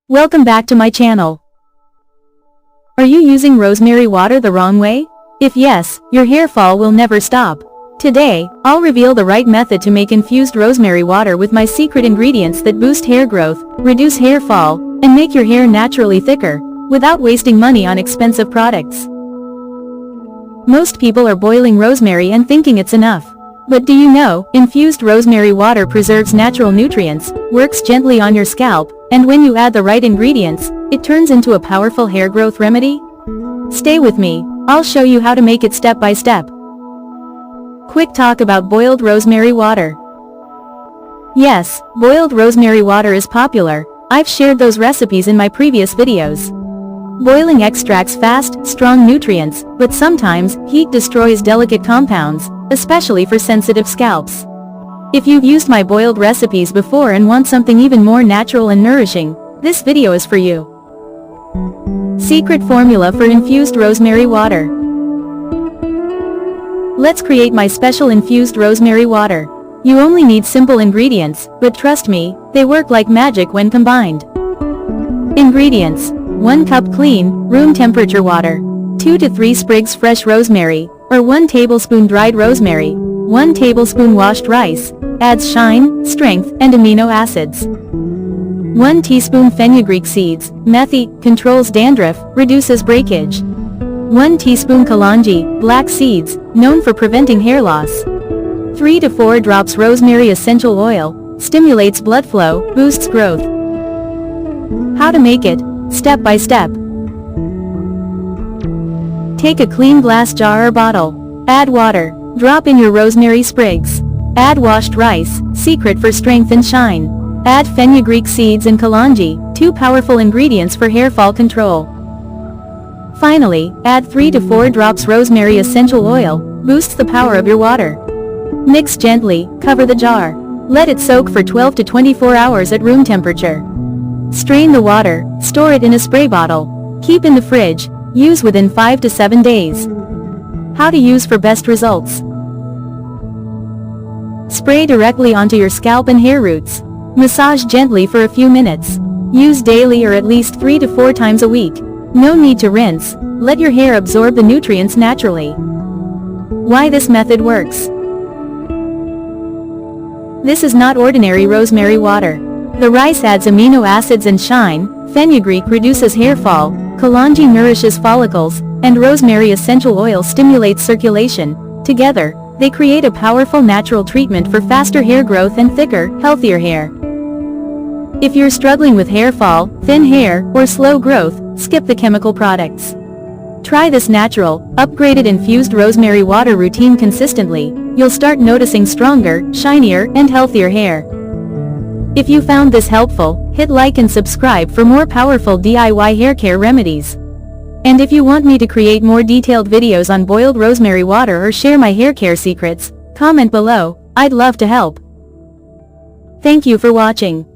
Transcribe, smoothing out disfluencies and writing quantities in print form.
Welcome back to my channel. Are you using rosemary water the wrong way? If yes, your hair fall will never stop. Today, I'll reveal the right method to make infused rosemary water with my secret ingredients that boost hair growth, reduce hair fall, and make your hair naturally thicker, without wasting money on expensive products. Most people are boiling rosemary and thinking it's enough. But do you know, infused rosemary water preserves natural nutrients, works gently on your scalp, and when you add the right ingredients, it turns into a powerful hair growth remedy? Stay with me, I'll show you how to make it step by step. Quick talk about boiled rosemary water. Yes, boiled rosemary water is popular. I've shared those recipes in my previous videos. Boiling extracts fast, strong nutrients, but sometimes, heat destroys delicate compounds, especially for sensitive scalps. If you've used my boiled recipes before and want something even more natural and nourishing, this video is for you. Secret formula for infused rosemary water. Let's create my special infused rosemary water. You only need simple ingredients, but trust me, they work like magic when combined. Ingredients: 1 cup clean, room temperature water, 2 to 3 sprigs fresh rosemary, or 1 tablespoon dried rosemary, 1 tablespoon washed rice, adds shine, strength, and amino acids. 1 teaspoon fenugreek seeds, methy, controls dandruff, reduces breakage. 1 teaspoon Kalonji, black seeds, known for preventing hair loss. 3 to 4 drops rosemary essential oil, stimulates blood flow, boosts growth. How to make it, step by step. Take a clean glass jar or bottle. Add water. Drop in your rosemary sprigs. Add washed rice, secret for strength and shine. Add fenugreek seeds and kalonji, 2 powerful ingredients for hair fall control. Finally, add 3 to 4 drops rosemary essential oil, boosts the power of your water. Mix gently, cover the jar. Let it soak for 12 to 24 hours at room temperature. Strain the water, store it in a spray bottle. Keep in the fridge, use within 5 to 7 days. How to use for best results. Spray directly onto your scalp and hair roots. Massage gently for a few minutes. Use daily or at least 3 to 4 times a week. No need to rinse, let your hair absorb the nutrients naturally. Why this method works. This is not ordinary rosemary water. The rice adds amino acids and shine, fenugreek reduces hair fall, kalonji nourishes follicles, and rosemary essential oil stimulates circulation. Together, they create a powerful natural treatment for faster hair growth and thicker, healthier hair. If you're struggling with hair fall, thin hair, or slow growth, skip the chemical products. Try this natural, upgraded infused rosemary water routine consistently. You'll start noticing stronger, shinier, and healthier hair. If you found this helpful, hit like and subscribe for more powerful DIY hair care remedies. And if you want me to create more detailed videos on boiled rosemary water or share my hair care secrets, comment below, I'd love to help. Thank you for watching.